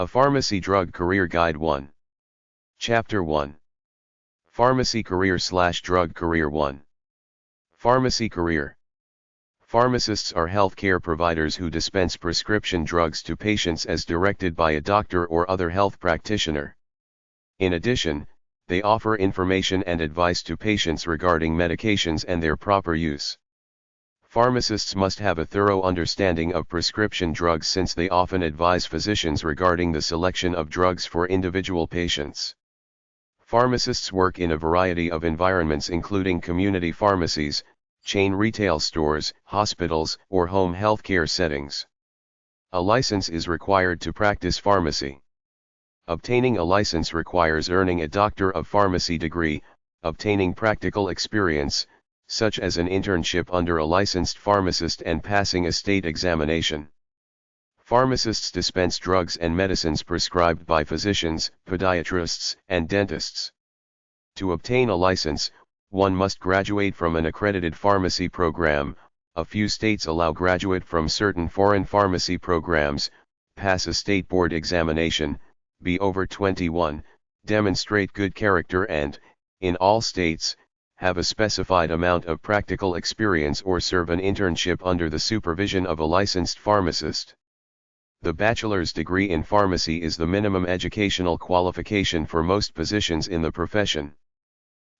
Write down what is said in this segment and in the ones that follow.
A Pharmacy Drug Career Guide 1. Chapter 1. Pharmacy Career/Drug Career 1. Pharmacy Career. Pharmacists are healthcare providers who dispense prescription drugs to patients as directed by a doctor or other health practitioner. In addition, they offer information and advice to patients regarding medications and their proper use. Pharmacists must have a thorough understanding of prescription drugs since they often advise physicians regarding the selection of drugs for individual patients. Pharmacists work in a variety of environments including community pharmacies, chain retail stores, hospitals, or home healthcare settings. A license is required to practice pharmacy. Obtaining a license requires earning a Doctor of Pharmacy degree, obtaining practical experience, such as an internship under a licensed pharmacist, and passing a state examination. Pharmacists dispense drugs and medicines prescribed by physicians, podiatrists, and dentists. To obtain a license, one must graduate from an accredited pharmacy program. A few states allow graduate from certain foreign pharmacy programs, pass a state board examination, be over 21, demonstrate good character, and, in all states, have a specified amount of practical experience or serve an internship under the supervision of a licensed pharmacist. The bachelor's degree in pharmacy is the minimum educational qualification for most positions in the profession.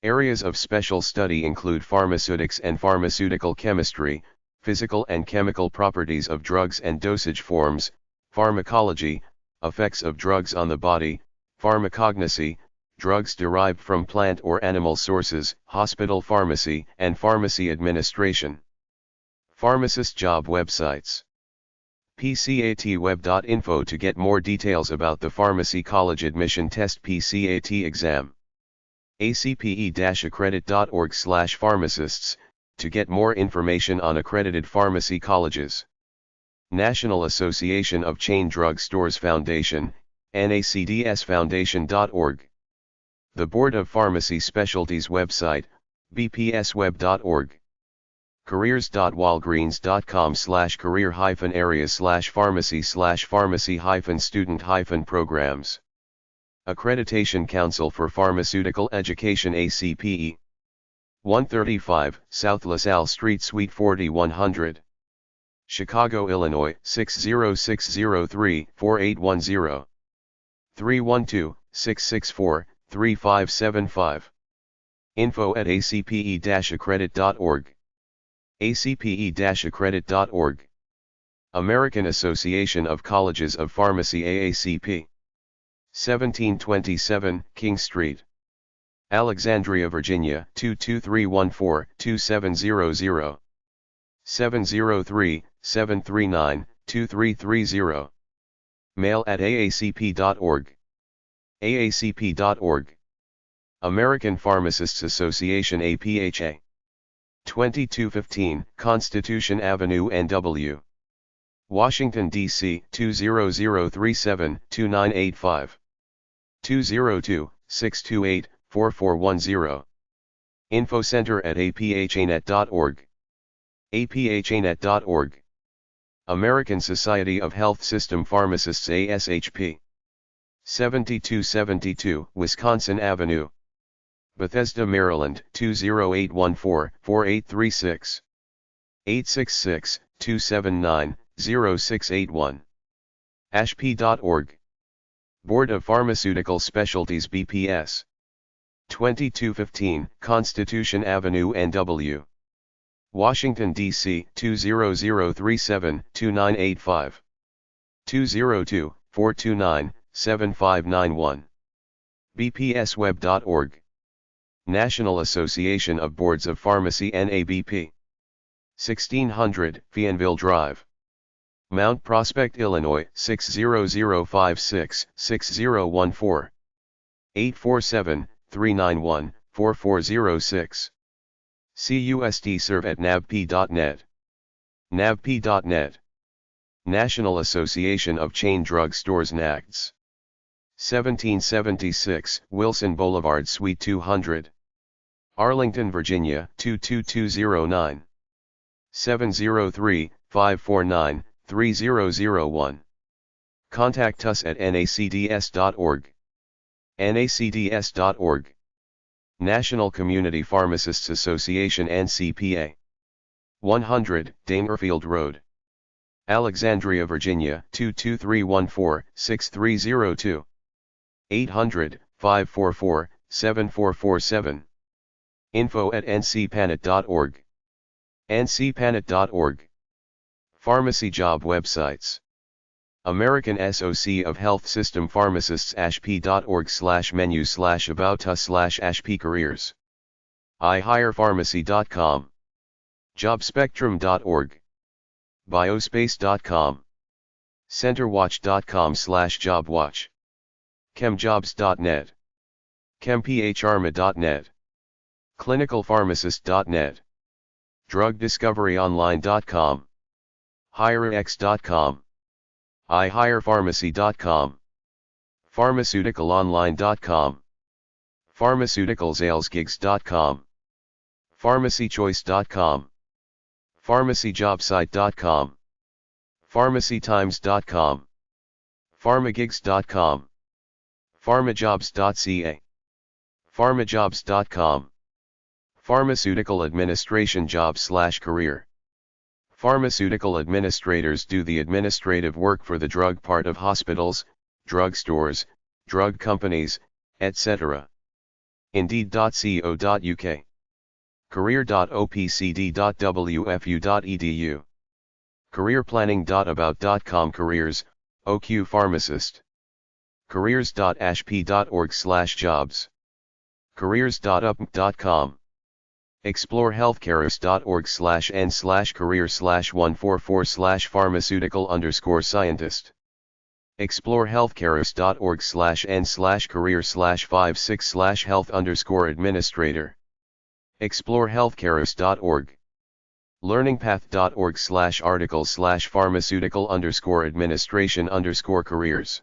Areas of special study include pharmaceutics and pharmaceutical chemistry, physical and chemical properties of drugs and dosage forms, pharmacology, effects of drugs on the body, pharmacognosy, drugs derived from plant or animal sources, hospital pharmacy, and pharmacy administration. Pharmacist job websites. PCATweb.info to get more details about the Pharmacy College Admission Test PCAT exam. acpe-accredit.org/pharmacists, to get more information on accredited pharmacy colleges. National Association of Chain Drug Stores Foundation, NACDSfoundation.org. The Board of Pharmacy Specialties website, bpsweb.org. careers.walgreens.com/career-areas/pharmacy/pharmacy-student-programs. Accreditation Council for Pharmaceutical Education ACPE. 135 South LaSalle Street Suite 4100. Chicago, Illinois 60603-4810. 312-664-3575. info@acpe-accredit.org. acpe-accredit.org. American Association of Colleges of Pharmacy AACP. 1727 King Street, Alexandria, Virginia 22314-2700. 703-739-2330. Mail at aacp.org. aacp.org. American Pharmacists Association APHA. 2215 Constitution Avenue NW. Washington, D.C. 20037-2985. 202-628-4410. Infocenter at aphanet.org. aphanet.org. American Society of Health System Pharmacists ASHP. 7272 Wisconsin Avenue, Bethesda, Maryland 20814-4836. 866-279-0681. ashp.org. Board of Pharmaceutical Specialties BPS. 2215 Constitution Avenue NW. Washington, D.C. 20037-2985. 202-429-7591. bpsweb.org. National Association of Boards of Pharmacy NABP. 1600 Fianville Drive, Mount Prospect, Illinois 60056-6014. 847-391-4406. CUSD serve at navp.net. navp.net. National Association of Chain Drug Stores NACDS. 1776 Wilson Boulevard Suite 200. Arlington, Virginia 22209. 703-549-3001. Contact us at nacds.org. nacds.org. National Community Pharmacists Association NCPA. 100, Damerfield Road. Alexandria, Virginia, 22314-6302. 800-544-7447. info@ncpanet.org. ncpanet.org. Pharmacy job websites. American SOC of Health System Pharmacists ashp.org/menu/about us/ashp-careers. ihirepharmacy.com. jobspectrum.org. biospace.com. centerwatch.com/jobwatch. chemjobs.net. chempharma.net. clinicalpharmacist.net. drugdiscoveryonline.com. hirex.com. ihirepharmacy.com. pharmaceuticalonline.com. pharmaceuticalsalesgigs.com. pharmacychoice.com. pharmacyjobsite.com. pharmacytimes.com. pharmagigs.com. pharmajobs.ca. pharmajobs.com. Pharmaceutical Administration Job/Career. Pharmaceutical administrators do the administrative work for the drug part of hospitals, drugstores, drug companies, etc. Indeed.co.uk. career.opcd.wfu.edu. careerplanning.about.com. Careers, OQ Pharmacist. careers.ashp.org/jobs. careers.up.com. explorehealthcareers.org/n/career/144/pharmaceutical_scientist. explorehealthcareers.org/n/career/56/health_administrator. explorehealthcareers.org. learningpath.org/article/pharmaceutical_administration_careers.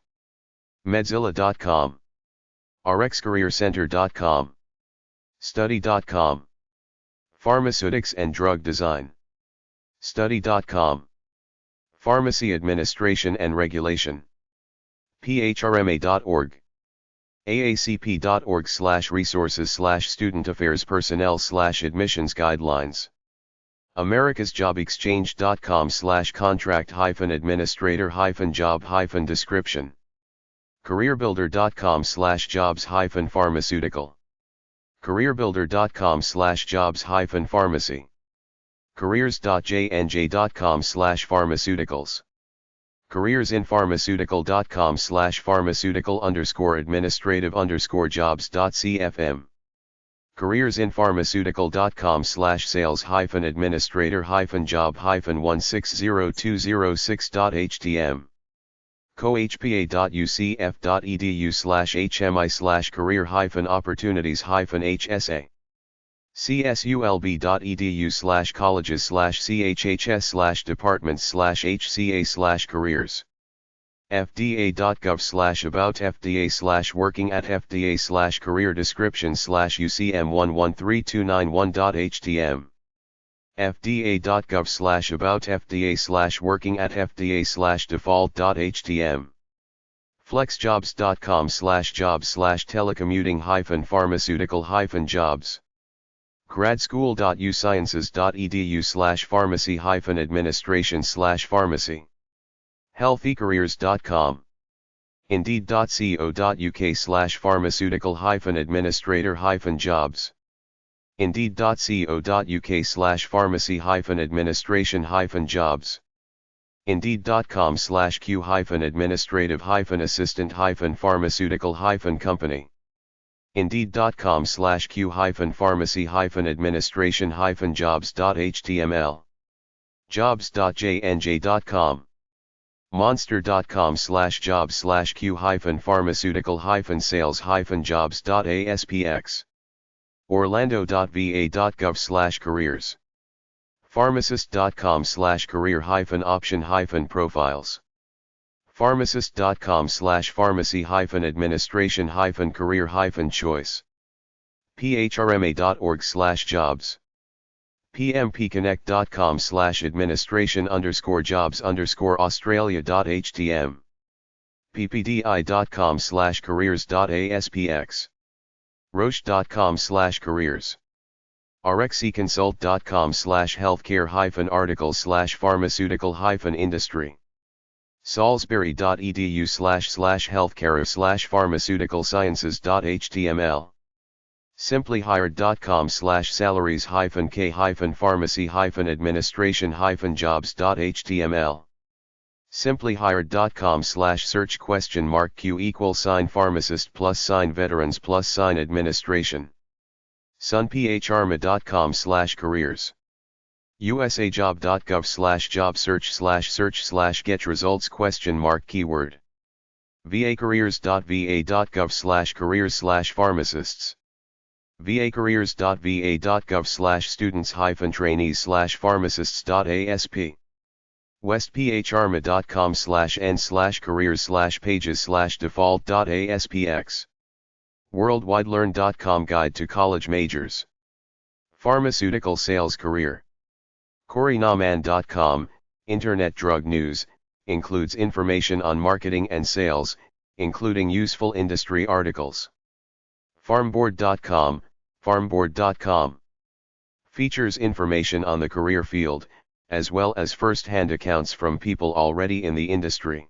medzilla.com. rxcareercenter.com. study.com. Pharmaceutics and Drug Design. study.com. Pharmacy Administration and Regulation. phrma.org. aacp.org/resources/student-affairs-personnel/admissions guidelines. americasjobexchange.com/contract-administrator-job-description. careerbuilder.com/jobs-pharmaceutical. careerbuilder.com/jobs-pharmacy. careers.jnj.com/pharmaceuticals. careersinpharmaceutical.com/pharmaceutical_administrative_jobs.cfm. careersinpharmaceutical.com/sales-administrator-job-1602006.htm. cohpa.ucf.edu/hmi/career-opportunities-hsa. csulb.edu/colleges/chhs/departments/hca/careers. fda.gov/about-fda/working-at-fda/career description/ucm113291.htm. fda.gov/about-fda/working-at-fda/default.htm. flexjobs.com/jobs/telecommuting-pharmaceutical-jobs. gradschool.usciences.edu/pharmacy-administration/pharmacy. healthycareers.com. indeed.co.uk/pharmaceutical-administrator-jobs. indeed.co.uk/pharmacy-administration-jobs. indeed.com/q-administrative-assistant-pharmaceutical-company. indeed.com/q-pharmacy-administration-jobs.html. jobs.jnj.com. monster.com/jobs/q-pharmaceutical-sales-jobs.aspx. orlando.va.gov/careers. pharmacist.com/career-option-profiles. pharmacist.com/pharmacy-administration-career-choice. phrma.org/jobs. pmpconnect.com/administration_jobs_australia.htm. ppdi.com/careers.aspx, roche.com/careers, rxeconsult.com/healthcare-articles/pharmaceutical-industry, salisbury.edu/healthcare/pharmaceutical-sciences.html, simplyhired.com/salaries-k-pharmacy-administration-jobs.html, simplyhired.com/q=pharmacist+veterans+administration, sunphrma.com/careers, usajob.gov/job search/search/get results??keyword, vacareers.va.gov/careers/pharmacists, vacareers.va.gov/students-trainees/pharmacists.asp, westphrma.com/n/careers/pages/default.aspx, worldwidelearn.com Guide to College Majors, Pharmaceutical Sales Career, coreynaman.com, Internet Drug News, includes information on marketing and sales, including useful industry articles. Farmboard.com, farmboard.com, features information on the career field, as well as first-hand accounts from people already in the industry.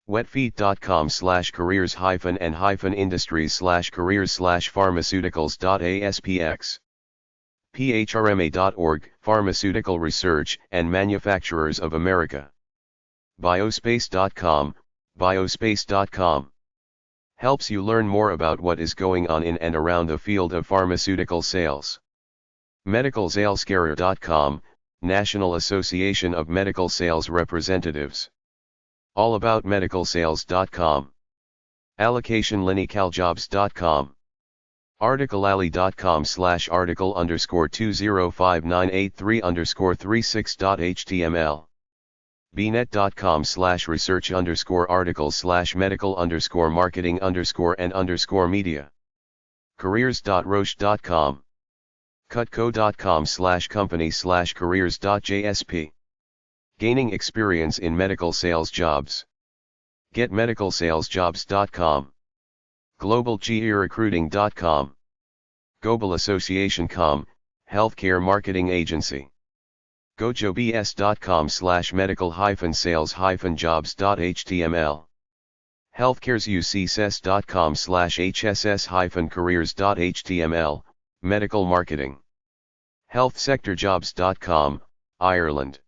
wetfeet.com/careers-industries/careers/pharmaceuticals.aspx, phrma.org, Pharmaceutical Research and Manufacturers of America. Biospace.com, biospace.com, helps you learn more about what is going on in and around the field of pharmaceutical sales. medicalsalescareer.com, National Association of Medical Sales Representatives. allaboutmedicalsales.com, allocationlinicalJobs.com, articlealley.com/article_205983_36.html, bnet.com/research_articles/medical_marketing_and_media, careers.roche.com, cutco.com/company/careers.jsp, gaining experience in medical sales jobs, getmedicalsalesjobs.com, globalgeorecruiting.com, globalassociation.com, healthcare marketing agency, gojobs.com/medical-sales-jobs.html, healthcaresuccess.com/hss-careers.html, medical marketing, healthsectorjobs.com, Ireland,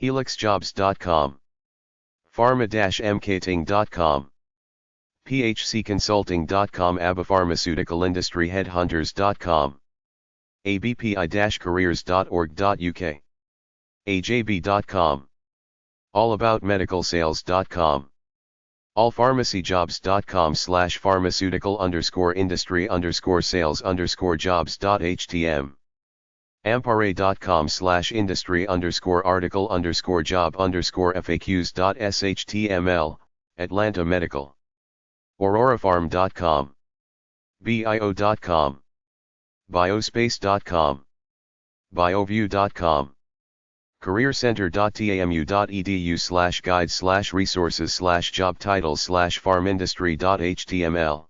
helixjobs.com, pharma-mkting.com, phcconsulting.com, abapharmaceutical industry headhunters.com, abpi-careers.org.uk, ajb.com, allaboutmedicalsales.com, allpharmacyjobs.com/pharmaceutical-industry-sales-sales-jobs.htm, ampare.com/industry-article-job-faqs.html, Atlanta Medical, aurorafarm.com, bio.com, biospace.com, bioview.com, careercenter.tamu.edu/guides/resources/job titles/farmindustry.html,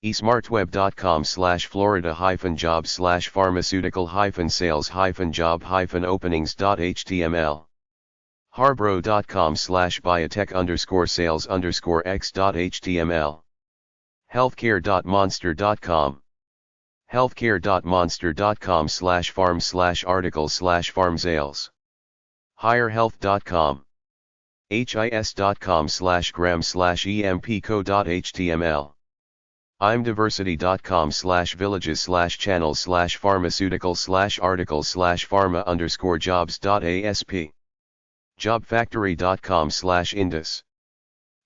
esmartweb.com/florida-jobs/pharmaceutical-sales-job-openings.html, harbro.com/biotech_sales_x.html, healthcare.monster.com, healthcare.monster.com/farm/articles/farmsales, higherhealth.com, his.com/gram/empco.html, imdiversity.com/villages/channels/pharmaceutical/articles/pharma_jobs.asp, jobfactory.com/indus,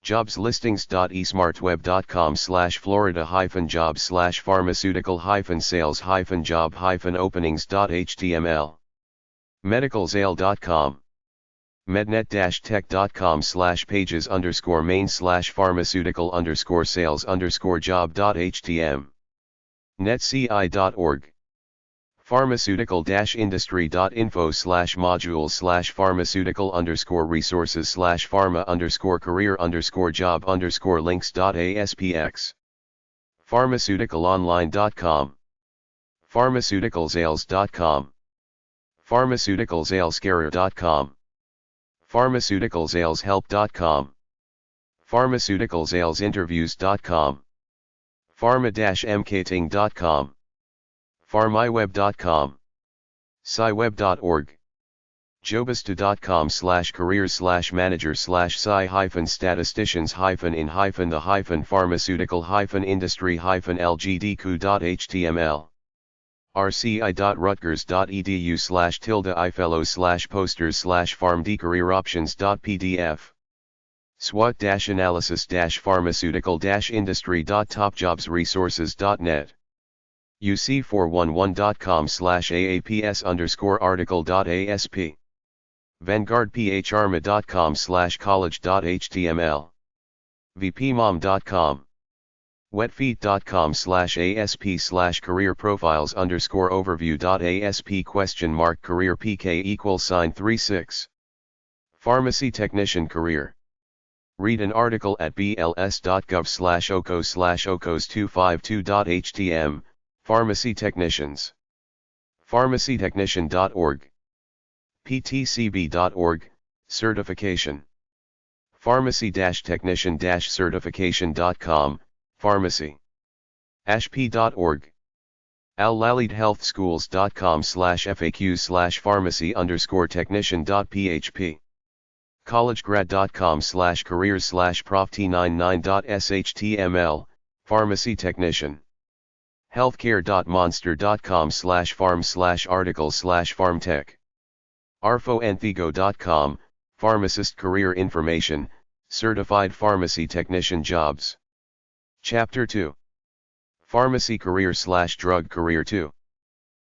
jobslistings.esmartweb.com/florida-jobs/pharmaceutical-sales-job-openings.html, medicalsale.com, mednet-tech.com/pages_main/pharmaceutical-sales-job.htm, netci.org, pharmaceutical-industry.info/module/pharma_career_job_links.aspx. pharmaceuticalonline.com. pharmaceuticalsales.com. pharmaceuticalsalescareer.com. pharmaceuticalsaleshelp.com. pharmaceuticalsalesinterviews.com. pharma-mkting.com. pharmaiweb.com. scyweb.org. jobist.com/careers/manager/sci-statisticians-in-the-pharmaceutical-industry-lgdq.html. rci.rutgers.edu/tilde-ifelo/posters/pharmdcareeroptions.pdf. swot-analysis-pharmaceutical-industry.topjobsresources.net. uc411.com/aaps_article.asp. vanguardpharma.com/college.html. vpmom.com. wetfeet.com/asp/career-profiles_overview.asp?career pk=36. Pharmacy technician career. Read an article at bls.gov/ocos/ocos252.htm, Pharmacy Technicians. pharmacytechnician.org. ptcb.org, certification. pharmacy-technician-certification.com, pharmacy. ashp.org. allalidhealthschools.com/faq/pharmacy_technician.php. collegegrad.com/careers/proft99.shtml, pharmacy technician. healthcare.monster.com/farm/article/farmtech. arfoenthigo.com, pharmacist career information, certified pharmacy technician jobs. Chapter 2. Pharmacy career/drug career 2.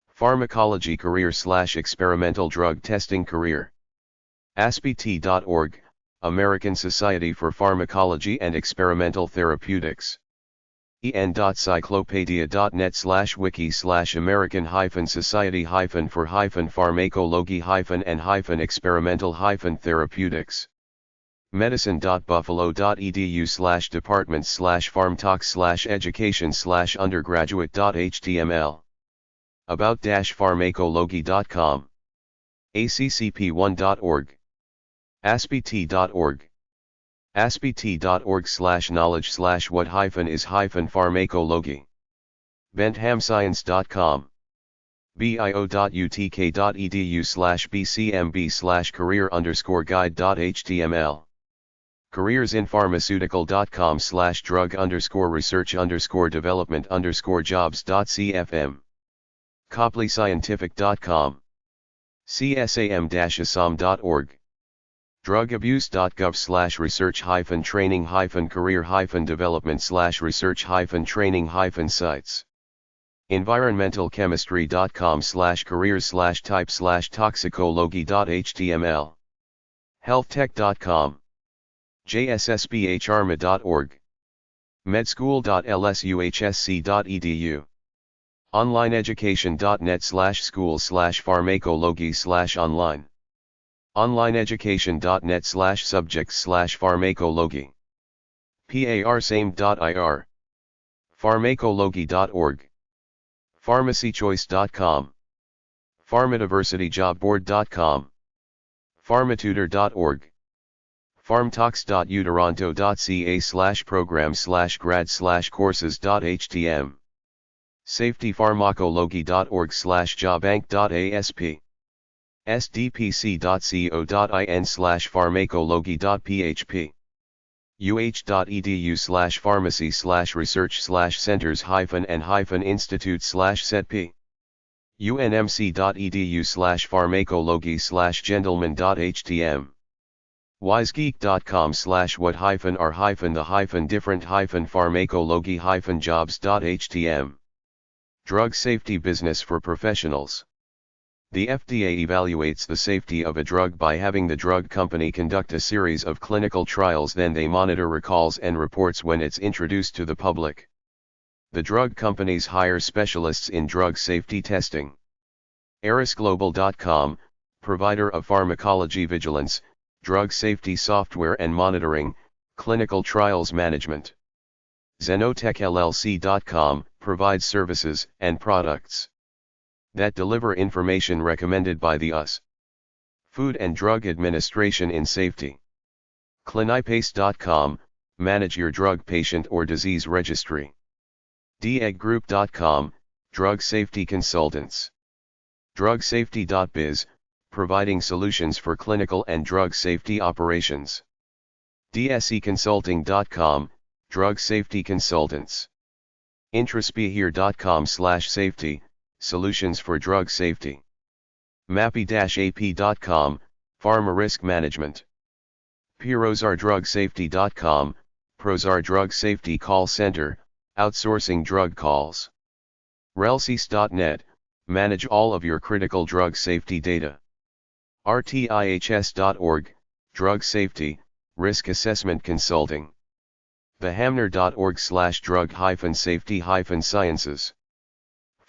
Pharmacology career/experimental drug testing career. ASPT.org, American Society for Pharmacology and Experimental Therapeutics. en.cyclopedia.net/wiki/american-for-pharmacology-and-experimental-therapeutics. medicine.buffalo.edu/departments/pharmtalk/education/undergraduate.html. about-pharmacology.com. accp1.org. aspt.org. aspt.org/knowledge/what-is-pharmacology. benthamscience.com. bio.utk.edu/bcmb/career_guide.html. careersinpharmaceutical.com/drug_research_development_jobs.cfm. copley-scientific.com. csam-assam.org. drugabuse.gov/research-training-development/research-training-sites. environmentalchemistry.com/careers/type/toxicology.html. healthtech.com. jssbhrma.org. medschool.lsuhsc.edu. onlineeducation.net/schools/pharmacology/online. onlineeducation.net/subjects/pharmacology. parsame.ir. pharmacology.org. pharmacychoice.com. pharmadiversityjobboard.com. pharmatutor.org. pharmtalks.utoronto.ca/program/grad/courses.htm. safetypharmacology.org/jobbank.asp. sdpc.co.in/pharmacology.php. uh.edu/pharmacy/research/centers-and-institutes/setp. unmc.edu/pharmacology/gentleman.htm. wisegeek.com/what-the-different-pharmacology-jobs.htm. Drug safety business for professionals. The FDA evaluates the safety of a drug by having the drug company conduct a series of clinical trials, then they monitor recalls and reports when it's introduced to the public. The drug companies hire specialists in drug safety testing. erisglobal.com, provider of pharmacology vigilance, drug safety software and monitoring, clinical trials management. zenotechllc.com, provides services and products that deliver information recommended by the US Food and Drug Administration in safety. Clinipace.com, manage your drug patient or disease registry. DEGgroup.com, drug safety consultants. DrugSafety.biz, providing solutions for clinical and drug safety operations. DSEconsulting.com, drug safety consultants. Intraspihere.com/safety, solutions for drug safety. Mappy-ap.com, pharma risk management. ProzarDrugSafety.com, Prozar Drug Safety Call Center, outsourcing drug calls. Relsis.net, manage all of your critical drug safety data. RTIHS.org, drug safety, risk assessment consulting. thehamner.org/drug-safety-sciences.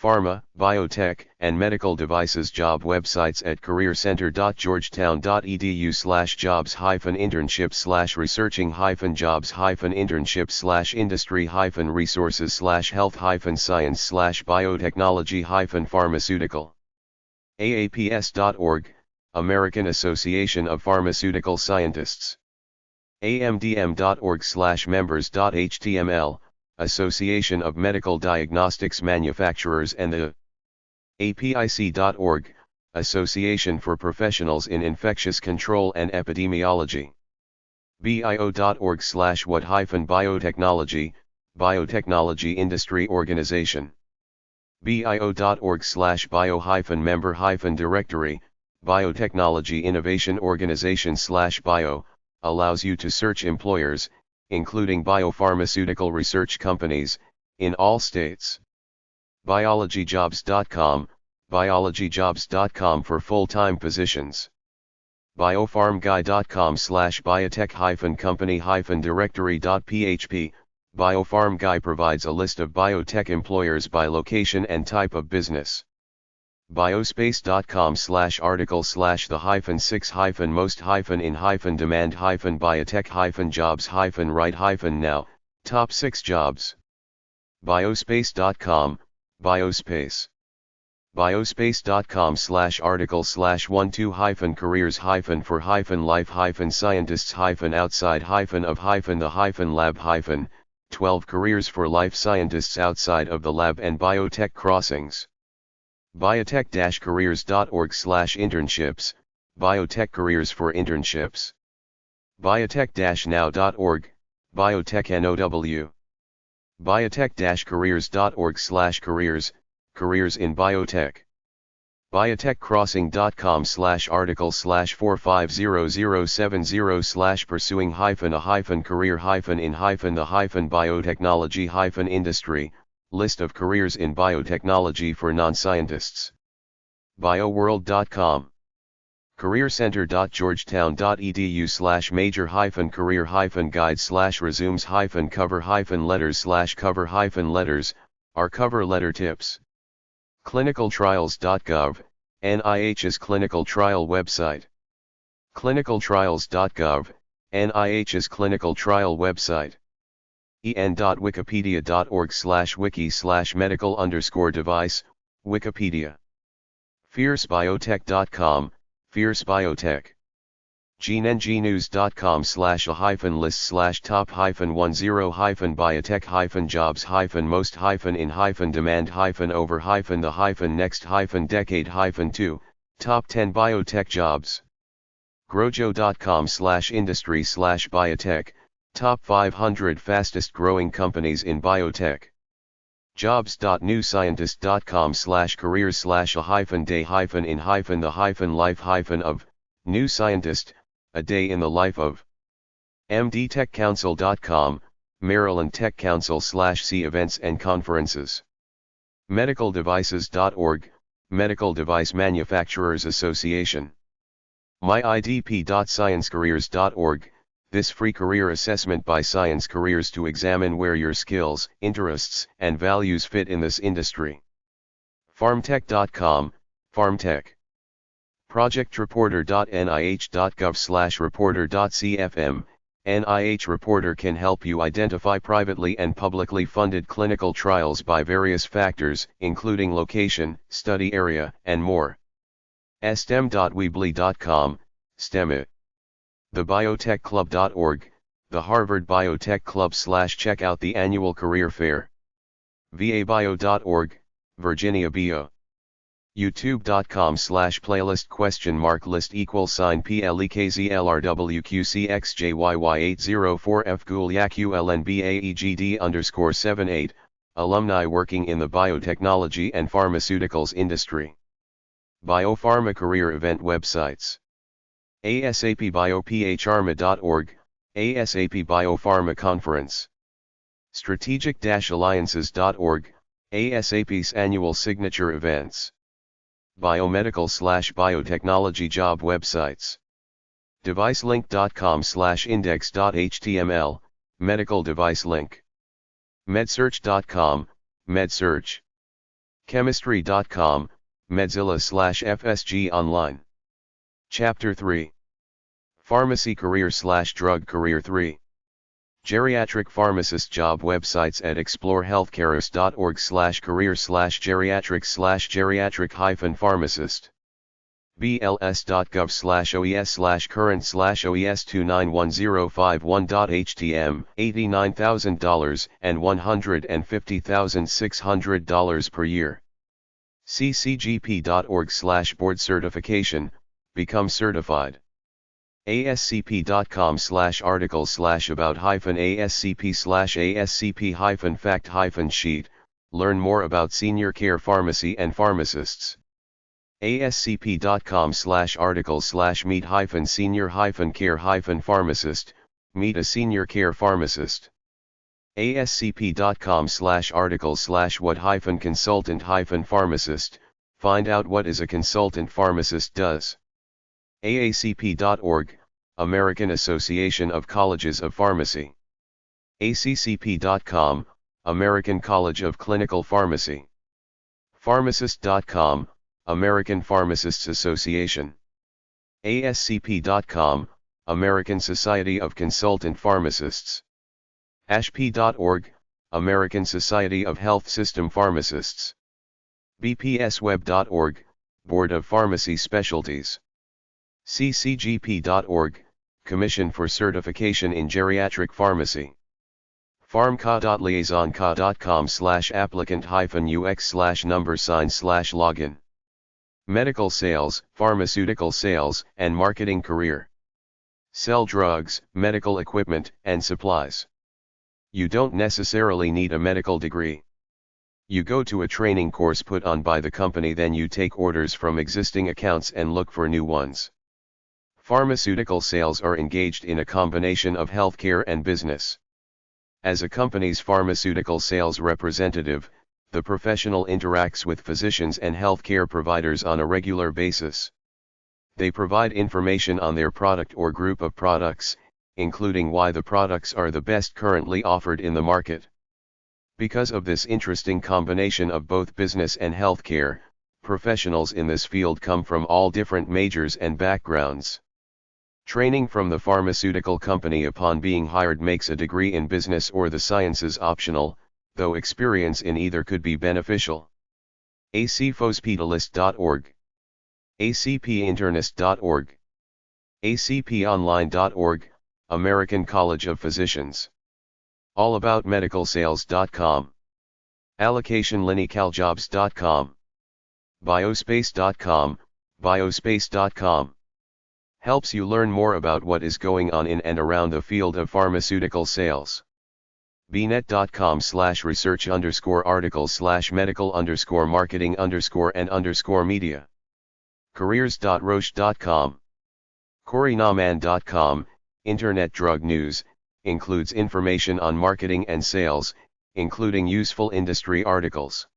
Pharma, biotech, and medical devices job websites at careercenter.georgetown.edu/jobs-internship/researching-jobs-industry-biotechnology-pharmaceutical. AAPS.org, American Association of Pharmaceutical Scientists. amdm.org/members.html, Association of Medical Diagnostics Manufacturers and the APIC.org, Association for Professionals in Infectious Control and Epidemiology. bio.org/what-biotechnology, Biotechnology Industry Organization. bio.org/bio-member-directory, Biotechnology Innovation Organization/bio, allows you to search employers, including biopharmaceutical research companies, in all states. Biologyjobs.com, biologyjobs.com for full-time positions. biopharmguy.com/biotech-company-directory.php, BioPharmGuy provides a list of biotech employers by location and type of business. Biospace.com/article/the-6-most-in-demand-biotech-jobs-right-now, top 6 jobs. Biospace.com, Biospace. Biospace.com/article/12-careers-for-life-scientists-outside-of-the-lab and biotech 12 careers for life scientists outside of the lab and biotech crossings. Biotech-careers.org/internships, biotech careers for internships. Biotech-now.org, biotech NOW. Biotech-careers.org/careers, careers in biotech. Biotech-crossing.com/article/45070/pursuing-a-career-in-the-biotechnology-industry, list of careers in biotechnology for non-scientists. BioWorld.com. careercenter.georgetown.edu/major-career-guide/resumes-cover-letters/cover-letters, are cover letter tips. ClinicalTrials.gov, NIH's clinical trial website. ClinicalTrials.gov, NIH's clinical trial website. en.wikipedia.org/wiki/medical_device, Wikipedia. FierceBiotech.com, Fierce Biotech. GeneNG.com/-list/top-1010-biotech-most-in-demand-over-the-next-decade-2, top 10 biotech jobs. Grojo.com/industry/biotech, top 500 fastest growing companies in biotech. Jobs.newscientist.com/careers/a-day-in-the-life-of, New Scientist, a day in the life of. MDTechCouncil.com, Maryland Tech Council/see events and conferences. MedicalDevices.org, Medical Device Manufacturers Association. MyIDP.ScienceCareers.org, this free career assessment by Science Careers to examine where your skills, interests, and values fit in this industry. Pharmtech.com, PharmTech. projectreporter.nih.gov/reporter.cfm. NIH Reporter can help you identify privately and publicly funded clinical trials by various factors, including location, study area, and more. stem.weebly.com, STEMit. thebiotechclub.org, the Harvard Biotech Club / check out the annual career fair. vabio.org, Virginia Bio. youtube.com/playlist?list =+plqclrwqcxjyy804fgulyakulnbaegd_78, alumni working in the biotechnology and pharmaceuticals industry. Biopharma career event websites. asapbiopharma.org, ASAP Biopharma Conference. Strategic-alliances.org, ASAP's annual signature events. Biomedical/biotechnology job websites. Devicelink.com/index.html, medical device link. Medsearch.com, MedSearch. Chemistry.com, Medzilla/FSG online. Chapter 3. Pharmacy career/drug career 3. Geriatric pharmacist job websites at explorehealthcareers.org/career/geriatric/geriatric-pharmacist. bls.gov/oes/current/OES29105.1.htm, $89,000 and $150,600 per year. ccgp.org/board certification, become certified. ascp.com/articles/about-ascp/ascp-fact-sheet, learn more about senior care pharmacy and pharmacists. ascp.com/articles/meet-senior-care-pharmacist, meet a senior care pharmacist. ascp.com/articles/what-consultant-pharmacist, find out what is a consultant pharmacist does. aacp.org, American Association of Colleges of Pharmacy. accp.com, American College of Clinical Pharmacy. Pharmacist.com, American Pharmacists Association. ascp.com, American Society of Consultant Pharmacists. ashp.org, American Society of Health System Pharmacists. bpsweb.org, Board of Pharmacy Specialties. ccgp.org, Commission for Certification in Geriatric Pharmacy. pharmca.liaison.com/applicant-ux/number sign/login. Medical sales, pharmaceutical sales, and marketing career. Sell drugs, medical equipment, and supplies. You don't necessarily need a medical degree. You go to a training course put on by the company, then you take orders from existing accounts and look for new ones. Pharmaceutical sales are engaged in a combination of healthcare and business. As a company's pharmaceutical sales representative, the professional interacts with physicians and healthcare providers on a regular basis. They provide information on their product or group of products, including why the products are the best currently offered in the market. Because of this interesting combination of both business and healthcare, professionals in this field come from all different majors and backgrounds. Training from the pharmaceutical company upon being hired makes a degree in business or the sciences optional, though experience in either could be beneficial. acphospedalist.org, acpinternist.org, acponline.org, American College of Physicians. allaboutmedicalsales.com, allocationlinicalJobs.com, biospace.com, biospace.com. Helps you learn more about what is going on in and around the field of pharmaceutical sales. bnet.com/research_articles/medical_marketing_and_media. careers.roche.com. corinaman.com, Internet drug news, includes information on marketing and sales, including useful industry articles.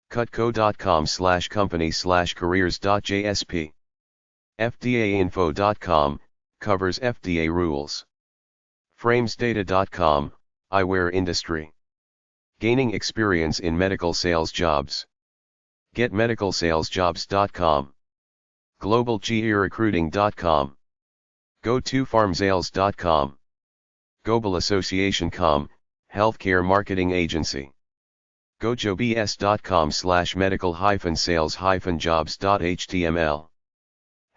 cutco.com/company/careers.jsp. fdainfo.com, covers FDA rules. framesdata.com, eyewear industry. Gaining experience in medical sales jobs. GetMedicalSalesJobs.com, GlobalGeoRecruiting.com, GoToPharmSales.com, GlobalAssociation.com, Healthcare Marketing Agency. GoJobs.com/medical-sales-jobs.html.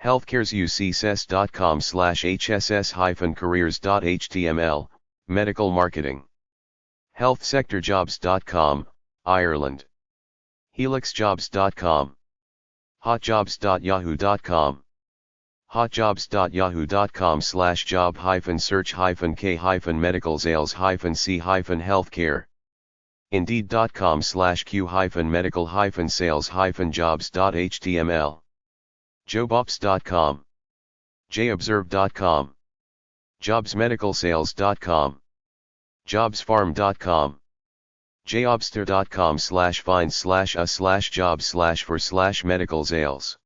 HealthcareUCSS.com/hss-careers.html, Medical Marketing. HealthSectorJobs.com, Ireland. HelixJobs.com. HotJobs.yahoo.com. hotjobs.yahoo.com/job-search-k-medical-sales-c-healthcare. Indeed.com/q-medical-sales-jobs.html. jobops.com. jobserve.com. jobsmedicalsales.com. jobsfarm.com. jobster.com/find/us/jobs/for/medical-sales.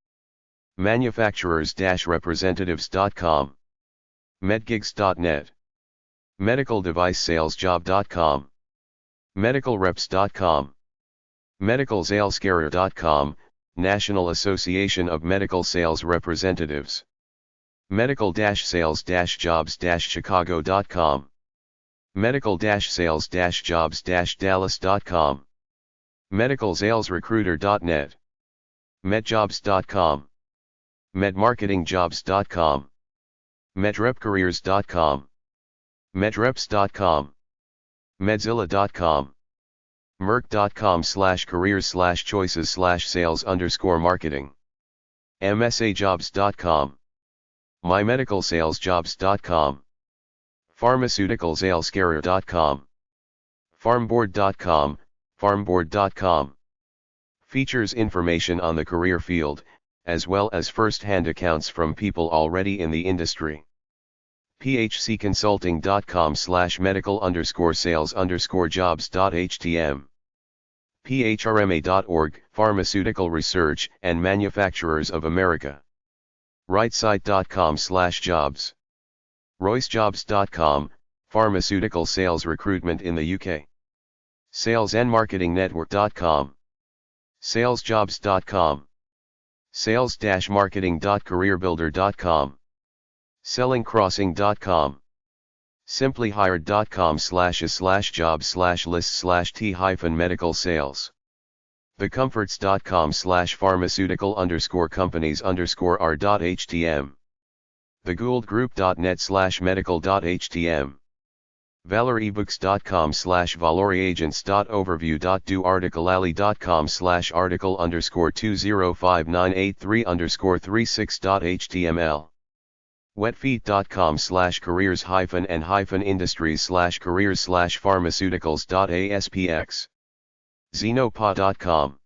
manufacturers-representatives.com. medgigs.net. medicaldevicesalesjob.com. medicalreps.com. medicalsalescareer.com, National Association of Medical Sales Representatives. medical-sales-jobs-chicago.com. medical-sales-jobs-dallas.com. medicalsalesrecruiter.net. medjobs.com. medmarketingjobs.com. medrepcareers.com. medreps.com. medzilla.com. merck.com/careers/choices/sales_marketing. msajobs.com. mymedicalsalesjobs.com. pharmaceuticalsalescareer.com. farmboard.com, farmboard.com. Features information on the career field, as well as first-hand accounts from people already in the industry. phcconsulting.com/medical_sales_jobs.htm. phrma.org, Pharmaceutical Research and Manufacturers of America. rightsite.com/jobs. roycejobs.com, Pharmaceutical Sales Recruitment in the UK. salesandmarketingnetwork.com. salesjobs.com. sales-marketing.careerbuilder.com. sellingcrossing.com. simplyhired.com/is/jobs/list/t-medical sales. thecomforts.com/pharmaceutical_companies_r.htm. thegouldgroup.net/medical.htm. valoryagents.overview.do article.ali.com/article_205983_36.html. wetfeet.com/careers-and-industries/careers/pharmaceuticals.aspx. xenopa.com.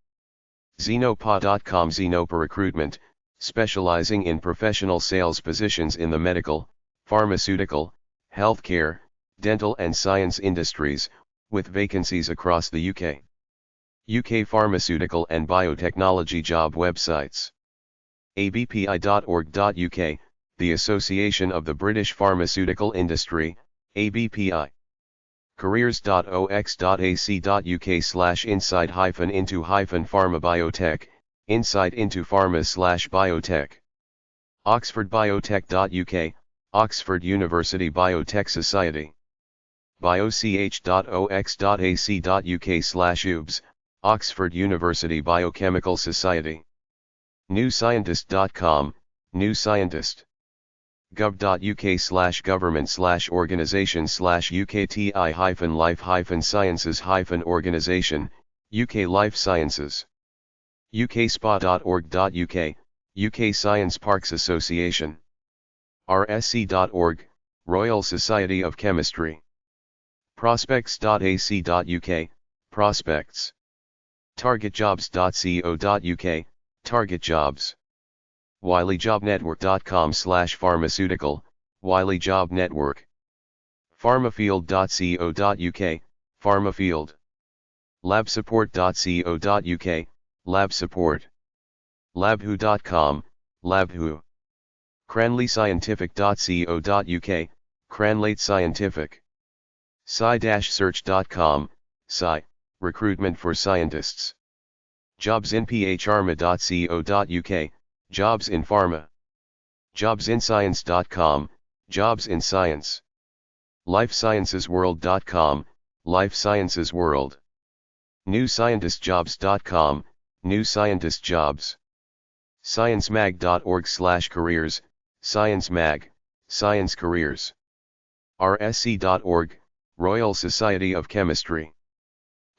xenopa.com. Xenopa Recruitment, specializing in professional sales positions in the medical, pharmaceutical, healthcare, dental and science industries, with vacancies across the UK. UK pharmaceutical and biotechnology job websites. abpi.org.uk, the Association of the British Pharmaceutical Industry, ABPI. careers.ox.ac.uk/insight-into-pharma biotech, insight into pharma/biotech. oxfordbiotech.uk, Oxford University Biotech Society. bioch.ox.ac.uk/ubs, Oxford University Biochemical Society. newscientist.com, New Scientist. gov.uk/government/organisation/ukti-life-sciences-organization, UK Life Sciences. ukspa.org.uk, UK Science Parks Association. rsc.org, Royal Society of Chemistry. prospects.ac.uk, Prospects. targetjobs.co.uk, Target Jobs. wileyjobnetwork.com/pharmaceutical, Wiley Job Network. pharmafield.co.uk, Pharmafield. labsupport.co.uk, Lab Support. labwho.com, Labwho. cranleyscientific.co.uk, Cranlate Scientific. sci-search.com, Sci, recruitment for scientists. jobsinpharma.co.uk, Jobs in Pharma. jobsinscience.com, Jobs in Science. lifesciencesworld.com, Life Sciences World. newscientistjobs.com, New Scientist Jobs. sciencemag.org/careers, Science Mag, Science Careers. rsc.org, Royal Society of Chemistry.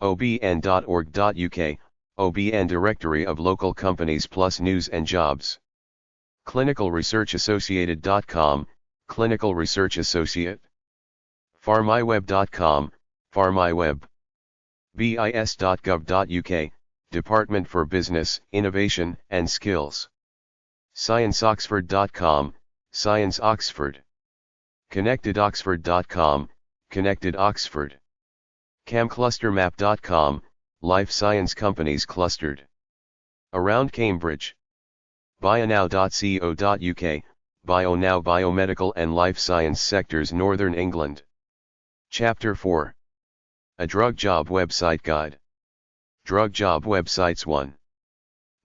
obn.org.uk, OBN Directory of Local Companies plus News and Jobs. clinicalresearchassociated.com, Clinical Research Associate. pharmiweb.com, pharmiweb. bis.gov.uk, Department for Business, Innovation and Skills. scienceoxford.com, Science Oxford. connectedoxford.com, Connected Oxford. camclustermap.com, Life Science Companies Clustered. Around Cambridge. bionow.co.uk, BioNow Biomedical and Life Science Sectors Northern England. Chapter 4. A Drug Job Website Guide. Drug Job Websites 1.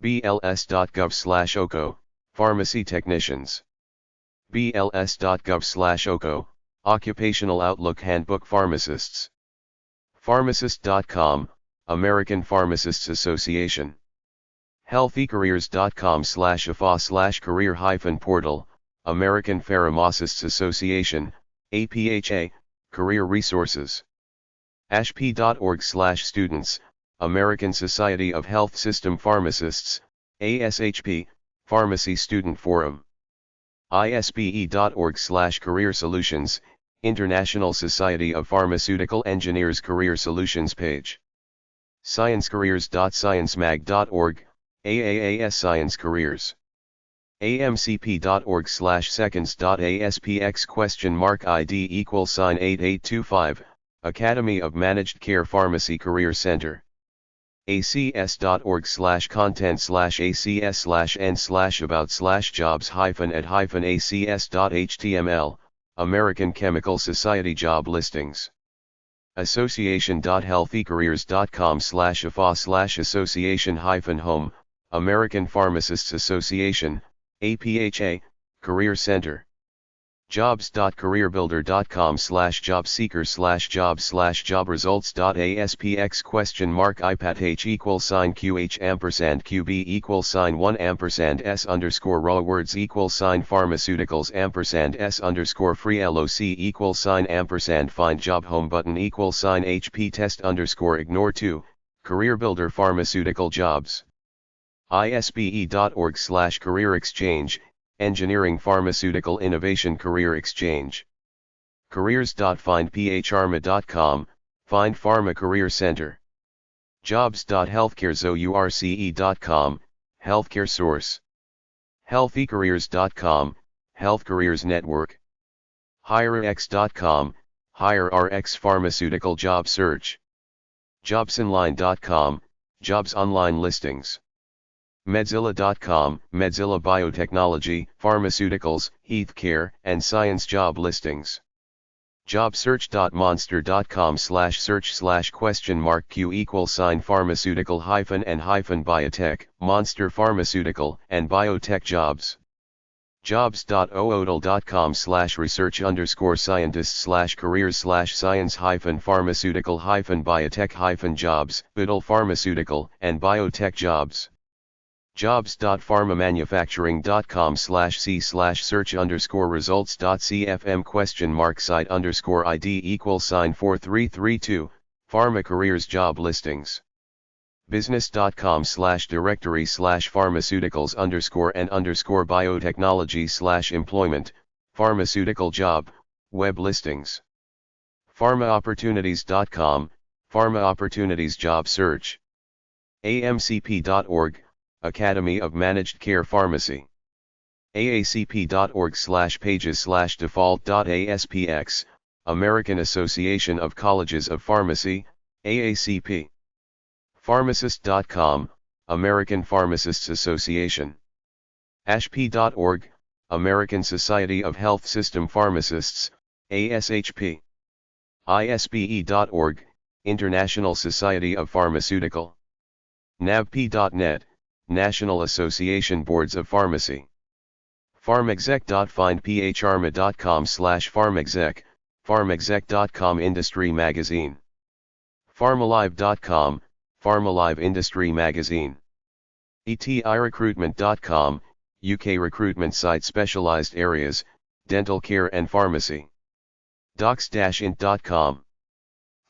bls.gov/OCO, Pharmacy Technicians. bls.gov/OCO, Occupational Outlook Handbook Pharmacists. Pharmacist.com, American Pharmacists Association. healthycareers.com/AFA/career-portal, American Pharmacists Association, APHA, Career Resources. ashp.org/students, American Society of Health System Pharmacists, ASHP, Pharmacy Student Forum. isbe.org/career solutions, International Society of Pharmaceutical Engineers Career Solutions page. sciencecareers.sciencemag.org, AAAS Science Careers. amcp.org/seconds.aspx?ID =8825, Academy of Managed Care Pharmacy Career Center. acs.org/content/ac/n/about/jobs-at-acs.html, American Chemical Society Job Listings. association.healthycareers.com/AFA/association-home, American Pharmacists Association, APHA, Career Center. jobs.careerbuilder.com/job/job results.aspx?IPATH $QH&QB=1 words $pharmaceuticals $s_free LOC $& find job home button $HP test _ignore 2, Career Builder Pharmaceutical Jobs. isbe.org/career exchange, Engineering Pharmaceutical Innovation Career Exchange. careers.findpharma.com, Find Pharma Career Center. jobs.healthcarezource.com, Healthcare Source. healthycareers.com, Health Careers Network. HireRx.com, HireRx Pharmaceutical Job Search. jobsonline.com, Jobs Online Listings. Medzilla.com, Medzilla Biotechnology, Pharmaceuticals, Healthcare, and Science Job Listings. jobsearch.monster.com/search/?Q=pharmaceutical-and-biotech, Monster Pharmaceutical and Biotech Jobs. jobs.oodle.com/research_scientist/careers/science-pharmaceutical-biotech-jobs, Biddle Pharmaceutical and Biotech Jobs. jobs.pharmamanufacturing.com/c/search_results.cfm?site_ID =4332, Pharma Careers Job Listings. business.com/directory/pharmaceuticals_and_biotechnology/employment, Pharmaceutical Job, Web Listings. pharmaopportunities.com, Pharma Opportunities Job Search. amcp.org, Academy of Managed Care Pharmacy. aacp.org/pages/default.aspx, American Association of Colleges of Pharmacy, AACP. Pharmacist.com, American Pharmacists Association. ashp.org, American Society of Health System Pharmacists, ASHP. isbe.org, International Society of Pharmaceutical navp.net, National Association Boards of Pharmacy. pharmexec.findpharma.com/pharmexec, pharmexec.com Industry Magazine. pharmalive.com, Pharmalive Industry Magazine. etirecruitment.com, UK recruitment site specialized areas, dental care and pharmacy. docs-int.com.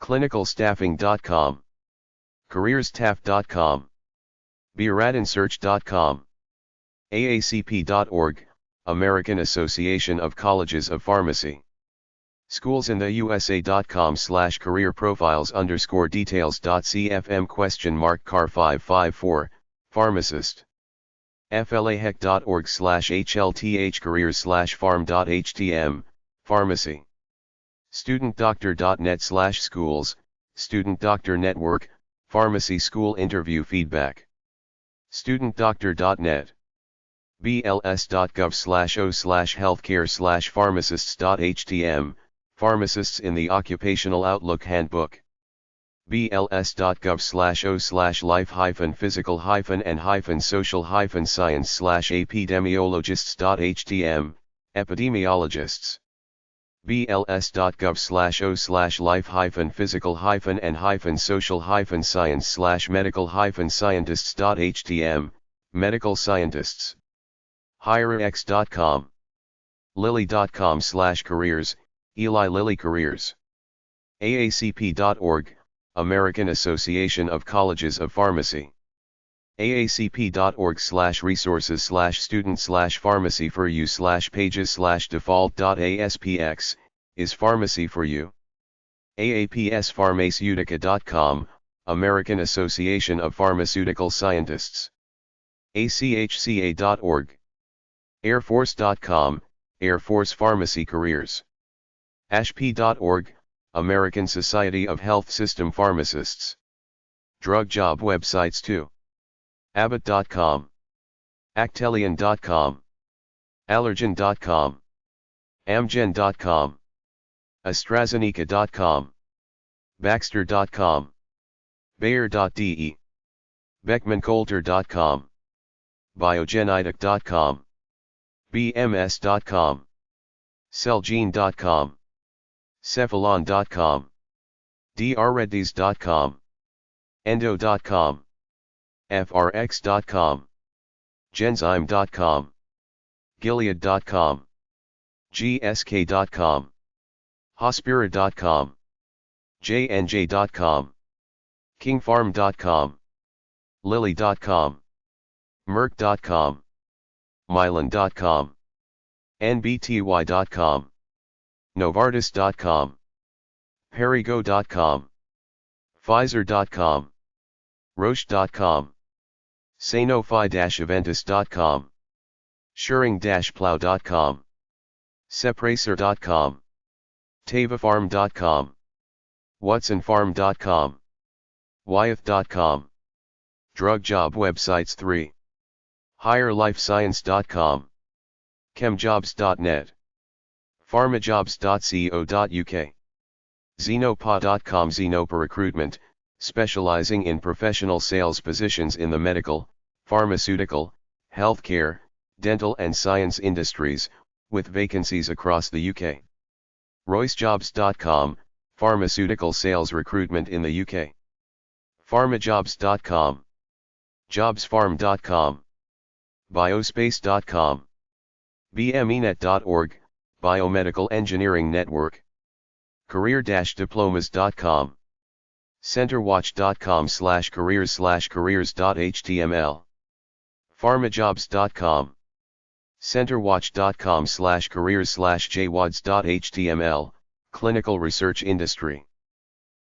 clinicalstaffing.com. careerstaff.com. beradinsearch.com. aacp.org, American Association of Colleges of Pharmacy. schoolsintheusa.com/career profiles_details.cfm car554, pharmacist. flahec.org/hlth careers/pharm.htm, pharmacy. studentdoctor.net/schools, student doctor network, pharmacy school interview feedback. studentdoctor.net. bls.gov/o/healthcare/pharmacists.htm, pharmacists in the Occupational Outlook Handbook. bls.gov/o/life-physical-and-social-science/epidemiologists.htm, epidemiologists. bls.gov/o/life-physical-and-social-science/medical-scientists.htm, medical scientists. HireX.com. Lilly.com/careers, Eli Lilly Careers. aacp.org, American Association of Colleges of Pharmacy. aacp.org/resources/student/pharmacy for you/pages/default.aspx, is pharmacy for you. aapspharmaceutica.com, American Association of Pharmaceutical Scientists. achca.org. airforce.com, Air Force Pharmacy Careers. ashp.org, American Society of Health System Pharmacists. Drug job websites too. abbott.com. actelion.com. allergen.com. amgen.com. astrazeneca.com. baxter.com. bayer.de. beckmancoulter.com. biogenitic.com. bms.com. cellgene.com. cephalon.com. drreddys.com. endo.com. frx.com. genzyme.com. gilead.com. gsk.com. hospira.com. jnj.com. kingpharm.com. lilly.com. merck.com. mylan.com. nbty.com. novartis.com. perigo.com. pfizer.com. roche.com. sanofi-aventis.com. schering-plow.com. sepracer.com. tavafarm.com. watsonfarm.com. wyeth.com. Drug job websites 3. hirelifescience.com. chemjobs.net. pharmajobs.co.uk. xenopa.com. Xenopa Recruitment, specializing in professional sales positions in the medical, pharmaceutical, healthcare, dental and science industries, with vacancies across the UK. roycejobs.com, pharmaceutical sales recruitment in the UK. pharmajobs.com. jobsfarm.com. biospace.com. bmenet.org, Biomedical Engineering Network. career-diplomas.com. centerwatch.com/careers/careers.html. pharmajobs.com. centerwatch.com/careers/jwads.html, clinical research industry.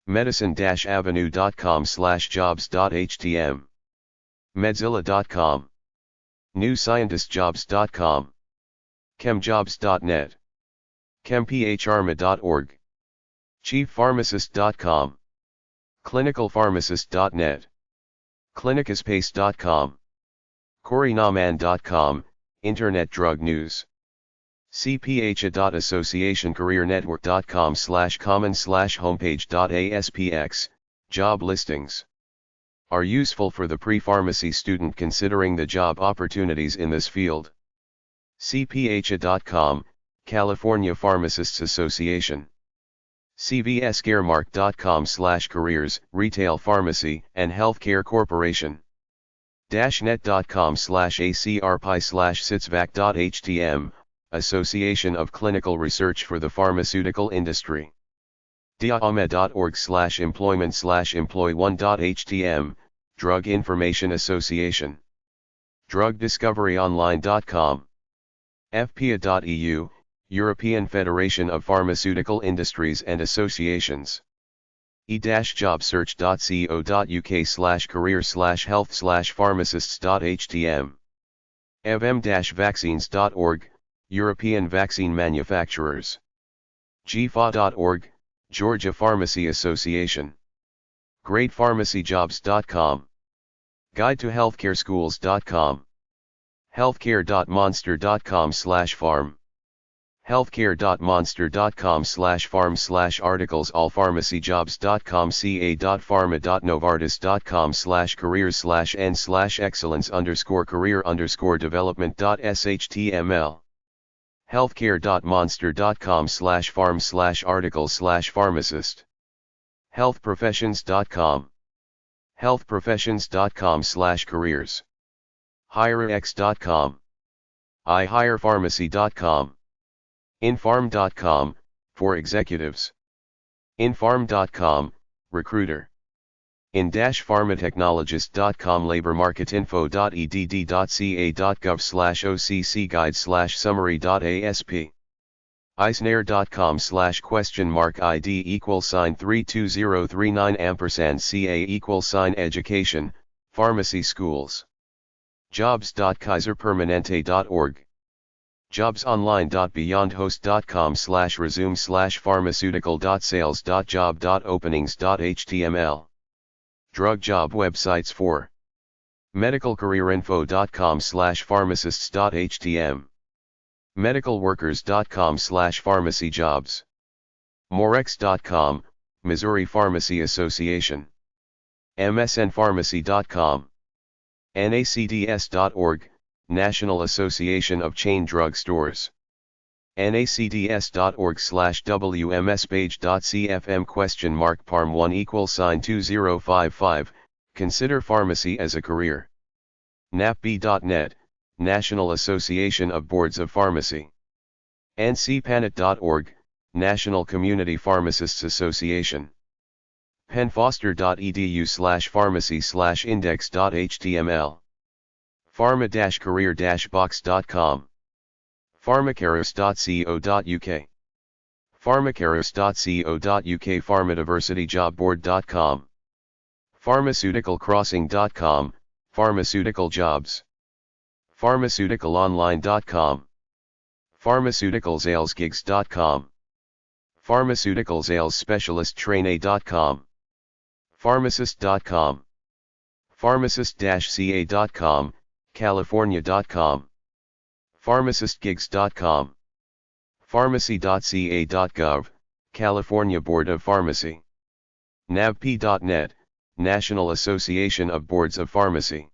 medicine-avenue.com/jobs.htm. medzilla.com. newscientistjobs.com. chemjobs.net. chempharma.org. chiefpharmacist.com. clinicalpharmacist.net. clinicaspace.com. corinaman.com, Internet Drug News. cpha.associationcareernetwork.com/common/homepage.aspx, job listings. are useful for the pre-pharmacy student considering the job opportunities in this field. CPHA.com, California Pharmacists Association. CVScaremark.com/careers, Retail Pharmacy and Healthcare Corporation. Net.com/ACRPI/SITSVAC.htm, Association of Clinical Research for the Pharmaceutical Industry. diame.org/employment/employ1.htm, Drug Information Association. DrugDiscoveryOnline.com. FPA.eu, European Federation of Pharmaceutical Industries and Associations. e-jobsearch.co.uk/career/health/pharmacists.htm. evm-vaccines.org, European Vaccine Manufacturers. gfa.org, Georgia Pharmacy Association. GreatPharmacyJobs.com. GuideToHealthCareSchools.com. Healthcare.monster.com/farm. Healthcare.monster.com/farm/articles. Allpharmacyjobs.com. ca.pharma.novartis.com/careers/n/excellence_career_development.shtml. Healthcare.monster.com/farms/articles/pharmacist. Healthprofessions.com. Healthprofessions.com/careers. HireX.com. iHirePharmacy.com. Infarm.com, for executives. Infarm.com, recruiter. In-pharmatechnologist.com. labormarketinfo.edd.ca.gov/occ guide/summary.asp. eisner.com/?ID=32039 & ca pharmacy schools. Jobs.kaiserpermanente.org. jobsonline.beyondhost.com/resume/pharmaceutical.sales.job.openings.html. Drug job websites for medicalcareerinfo.com/pharmacists.htm. medicalworkers.com/pharmacyjobs. morex.com, Missouri Pharmacy Association. msnpharmacy.com. nacds.org, National Association of Chain Drug Stores. nacds.org/wmspage.cfm?parm1 =2055, consider pharmacy as a career. napb.net, National Association of Boards of Pharmacy. ncpanet.org, National Community Pharmacists Association. penfoster.edu/pharmacy/index.html. pharma-career-box.com. pharmacaris.co.uk. pharmacaris.co.uk. pharmadiversityjobboard.com. pharmaceuticalcrossing.com, pharmaceutical jobs. pharmaceuticalonline.com. pharmaceuticalsalesgigs.com. pharmaceuticalsalesspecialisttrainee.com. pharmacist.com. pharmacist-ca.com, california.com. pharmacistgigs.com. pharmacy.ca.gov, California Board of Pharmacy. navp.net, National Association of Boards of Pharmacy.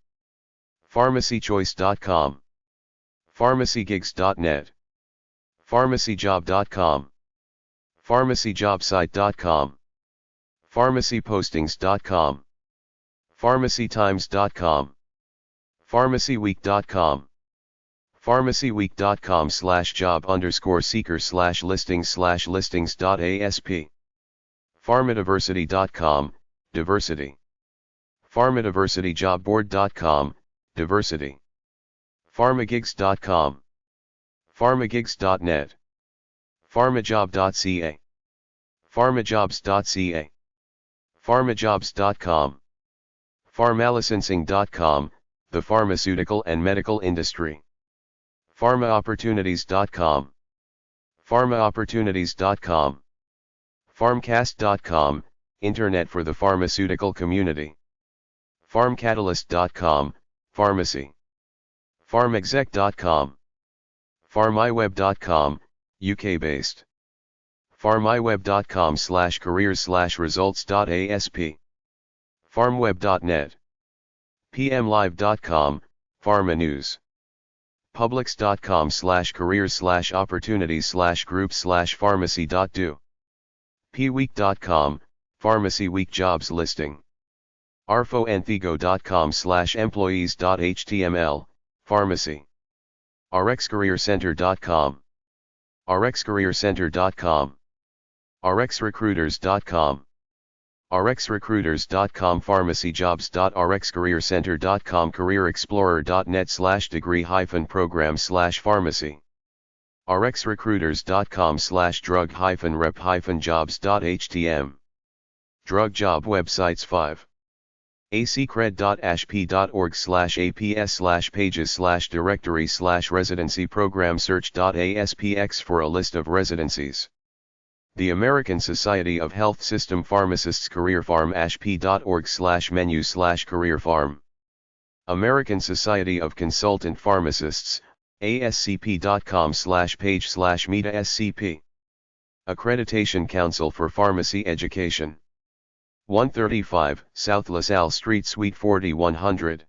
pharmacychoice.com. pharmacygigs.net. pharmacyjob.com. pharmacyjobsite.com. pharmacypostings.com. pharmacytimes.com. pharmacyweek.com. pharmacyweek.com/job_seeker/listings/listings.asp. pharmadiversity.com, diversity. pharmadiversityjobboard.com, diversity. pharmagigs.com. pharmagigs.net. pharmajob.ca. pharmajobs.ca. pharmajobs.com. pharmalicensing.com, the pharmaceutical and medical industry. pharmaopportunities.com. pharmaopportunities.com. pharmcast.com, Internet for the pharmaceutical community. pharmcatalyst.com, pharmacy. pharmexec.com. pharmiweb.com, UK-based. pharmiweb.com/careers/results.asp. pharmweb.net. pmlive.com, Pharma News. Publix.com/careers/opportunities/groups/pharmacy.do. pweek.com, Pharmacy Week Jobs Listing. arfoanthigo.com/employees.html, Pharmacy. rxcareercenter.com. rxcareercenter.com. rxrecruiters.com. rxrecruiters.com. pharmacyjobs.rxcareercenter.com. careerexplorer.net/degree-program/pharmacy. rxrecruiters.com/drug-rep-jobs.htm. Drug job websites 5. acred.ashp.org/aps/pages/directory/residency program search.aspx for a list of residencies. The American Society of Health System Pharmacists Career Farm ashp.org/menu/career farm. American Society of Consultant Pharmacists, ascp.com/page/meta scp. Accreditation Council for Pharmacy Education. 135 South LaSalle Street Suite 4100.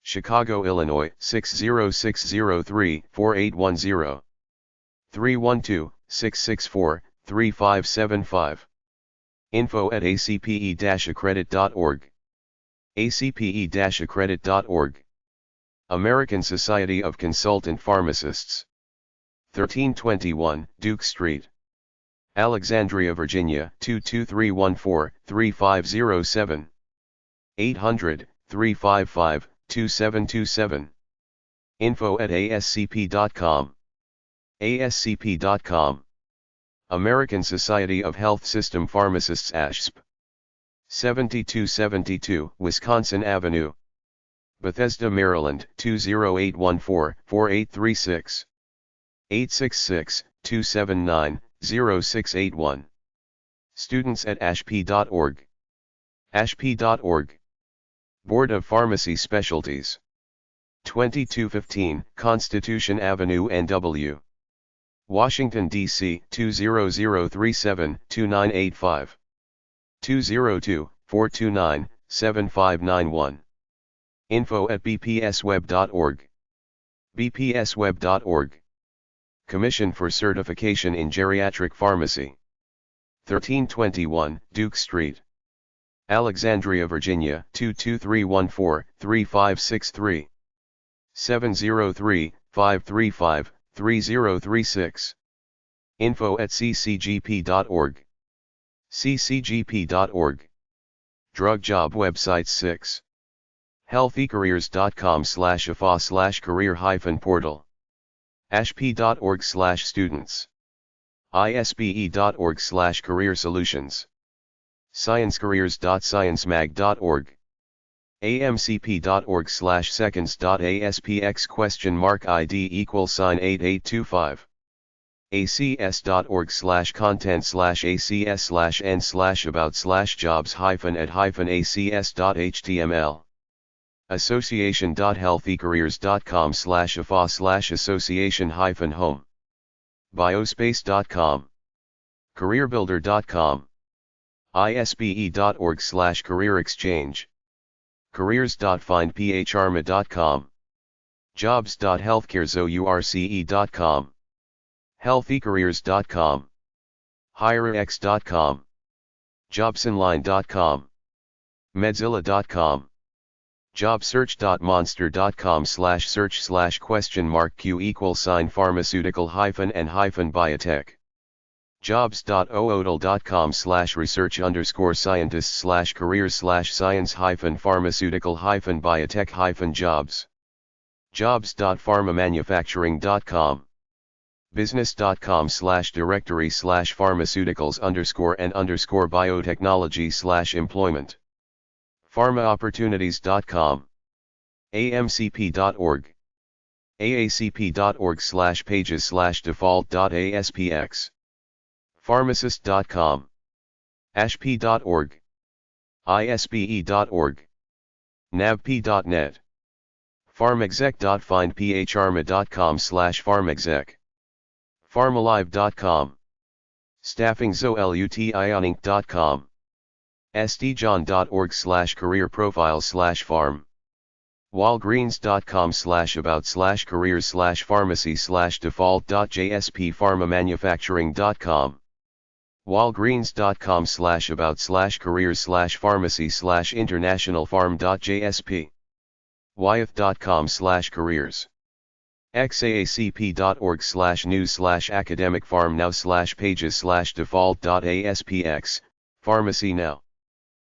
Chicago, Illinois 60603-4810. 312-664-3575. info@acpe-accredit.org. acpe-accredit.org. American Society of Consultant Pharmacists. 1321 Duke Street, Alexandria, Virginia 22314-3507. 800-355-2727. info@ascp.com. ascp.com. American Society of Health System Pharmacists ASHP. 7272 Wisconsin Avenue, Bethesda, Maryland 20814-4836. 866-279-0681. Students at ashp.org. ashp.org. Board of Pharmacy Specialties. 2215 Constitution Avenue, NW. Washington, D.C. 20037-2985. 202-429-7591. info@bpsweb.org. bpsweb.org. Commission for Certification in Geriatric Pharmacy. 1321 Duke Street, Alexandria, Virginia 22314-3563. 703-535-3036. info@ccgp.org. ccgp.org. Drug job websites 6. healthycareers.com/afa/career-portal. ashp.org/students. isbe.org/career-solutions. sciencecareers.sciencemag.org. amcp.org/seconds.aspx?ID =8825. acs.org/content/acs/n/about/jobs-at-acs.html. association.healthycareers.com/afa/association-home. biospace.com. careerbuilder.com. isbe.org/career-exchange. careers.findpharma.com. jobs.healthcarezource.com. healthycareers.com. hirex.com. jobsonline.com. medzilla.com. jobsearch.monster.com/search/?q=pharmaceutical-and-biotech. jobs.oodle.com/research_scientist/careers/science-pharmaceutical-biotech-jobs. jobs.pharmamanufacturing.com. business.com/directory/pharmaceuticals_and_biotechnology/employment. pharmaopportunities.com. amcp.org. aacp.org/pages/default.aspx. pharmacist.com. ashp.org. isbe.org. navp.net. pharmexec.findpharma.com/pharmexec. pharmalive.com. staffingzolutiinc.com. sdjohn.org/career-profiles/farm. Walgreens.com/about/careers/pharmacy/default.jsp pharmamanufacturing.com Walgreens.com/about/careers/pharmacy/internationalpharm.jsp Wyeth.com/careers xaacp.org/news/academic pharm now/pages/default.aspx Pharmacy Now